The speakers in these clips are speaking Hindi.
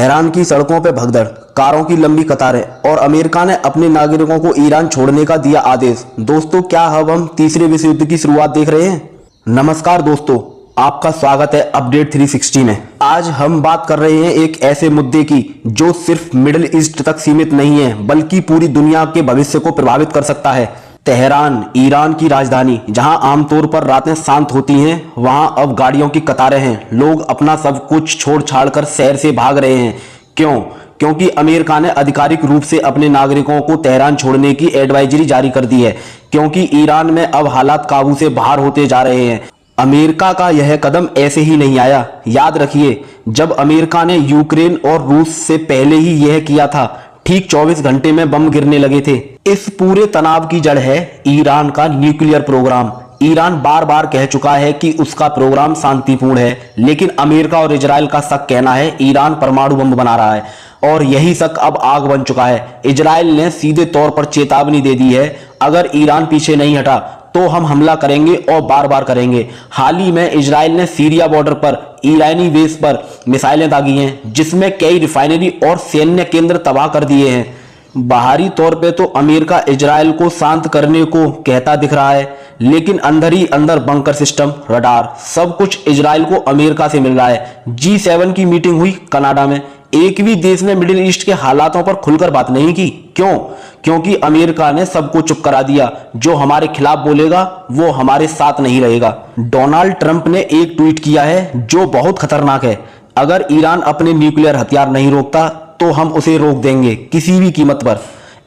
तेहरान की सड़कों पर भगदड़, कारों की लंबी कतारें और अमेरिका ने अपने नागरिकों को ईरान छोड़ने का दिया आदेश। दोस्तों, क्या अब हम तीसरे विश्व युद्ध की शुरुआत देख रहे हैं? नमस्कार दोस्तों, आपका स्वागत है अपडेट 360 में। आज हम बात कर रहे हैं एक ऐसे मुद्दे की जो सिर्फ मिडिल ईस्ट तक सीमित नहीं है बल्कि पूरी दुनिया के भविष्य को प्रभावित कर सकता है। तेहरान, ईरान की राजधानी, जहां आमतौर पर रातें शांत होती हैं, वहां अब गाड़ियों की कतारें हैं। लोग अपना सब कुछ छोड़ छाड़ कर शहर से भाग रहे हैं। क्यों? क्योंकि अमेरिका ने आधिकारिक रूप से अपने नागरिकों को तेहरान छोड़ने की एडवाइजरी जारी कर दी है, क्योंकि ईरान में अब हालात काबू से बाहर होते जा रहे हैं। अमेरिका का यह कदम ऐसे ही नहीं आया। याद रखिए, जब अमेरिका ने यूक्रेन और रूस से पहले ही यह किया था, ठीक 24 घंटे में बम गिरने लगे थे। इस पूरे तनाव की जड़ है ईरान का न्यूक्लियर प्रोग्राम। ईरान बार बार कह चुका है कि उसका प्रोग्राम शांतिपूर्ण है, लेकिन अमेरिका और इजराइल का शक कहना है ईरान परमाणु बम बना रहा है, और यही शक अब आग बन चुका है। इजराइल ने सीधे तौर पर चेतावनी दे दी है, अगर ईरान पीछे नहीं हटा तो हम हमला करेंगे और बार बार करेंगे। हाल ही में इजराइल ने सीरिया बॉर्डर पर ईरानी बेस पर मिसाइलें दागी हैं, जिसमें कई रिफाइनरी और सैन्य केंद्र तबाह कर दिए हैं। बाहरी तौर पे तो अमेरिका इजराइल को शांत करने को कहता दिख रहा है, लेकिन अंदर ही अंदर बंकर सिस्टम, रडार, सब कुछ इजराइल को अमेरिका से मिल रहा है। G7 की मीटिंग हुई कनाडा में। एक भी देश ने मिडिल ईस्ट के हालातों पर खुलकर बात नहीं की। क्यों? क्योंकि अमेरिका ने सबको चुप करा दिया। जो हमारे खिलाफ बोलेगा वो हमारे साथ नहीं रहेगा। डोनाल्ड ट्रंप ने एक ट्वीट किया है जो बहुत खतरनाक है। अगर ईरान अपने न्यूक्लियर हथियार नहीं रोकता तो हम उसे रोक देंगे किसी भी कीमत पर।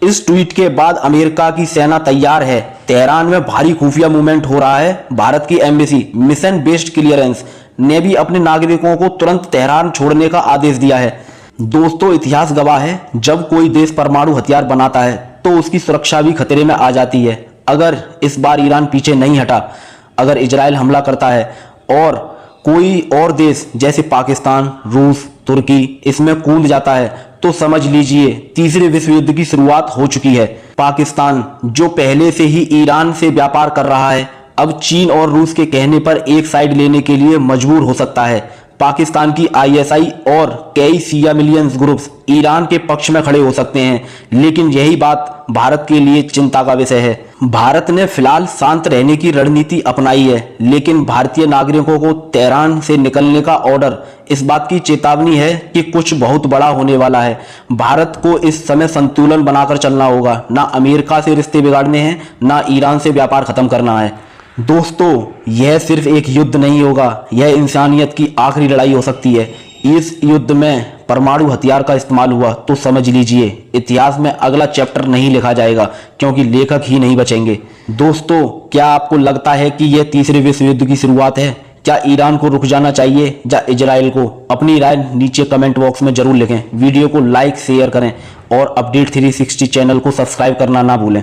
इस ट्वीट के बाद अमेरिका की सेना तैयार है। तेहरान में भारी खुफिया मूवमेंट हो रहा है। भारत की एम्बेसी, मिशन बेस्ड क्लियरेंस, ने भी अपने नागरिकों को तुरंत तेहरान छोड़ने का आदेश दिया है। दोस्तों, इतिहास गवाह है, जब कोई देश परमाणु हथियार बनाता है तो उसकी सुरक्षा भी खतरे में आ जाती है। अगर इस बार ईरान पीछे नहीं हटा, अगर इजराइल हमला करता है और कोई और देश जैसे पाकिस्तान, रूस, तुर्की इसमें कूद जाता है, तो समझ लीजिए तीसरे विश्व युद्ध की शुरुआत हो चुकी है। पाकिस्तान, जो पहले से ही ईरान से व्यापार कर रहा है, अब चीन और रूस के कहने पर एक साइड लेने के लिए मजबूर हो सकता है। पाकिस्तान की ISI और कई शिया मिलिटेंट ग्रुप्स ईरान के पक्ष में खड़े हो सकते हैं, लेकिन यही बात भारत के लिए चिंता का विषय है। भारत ने फिलहाल शांत रहने की रणनीति अपनाई है, लेकिन भारतीय नागरिकों को तेहरान से निकलने का ऑर्डर इस बात की चेतावनी है कि कुछ बहुत बड़ा होने वाला है। भारत को इस समय संतुलन बनाकर चलना होगा। ना अमेरिका से रिश्ते बिगाड़ने हैं, ना ईरान से व्यापार खत्म करना है। दोस्तों, यह सिर्फ एक युद्ध नहीं होगा, यह इंसानियत की आखिरी लड़ाई हो सकती है। इस युद्ध में परमाणु हथियार का इस्तेमाल हुआ तो समझ लीजिए इतिहास में अगला चैप्टर नहीं लिखा जाएगा, क्योंकि लेखक ही नहीं बचेंगे। दोस्तों, क्या आपको लगता है कि यह तीसरे विश्व युद्ध की शुरुआत है? क्या ईरान को रुक जाना चाहिए या इजराइल को? अपनी राय नीचे कमेंट बॉक्स में जरूर लिखें। वीडियो को लाइक शेयर करें और अपडेट 360 चैनल को सब्सक्राइब करना ना भूलें।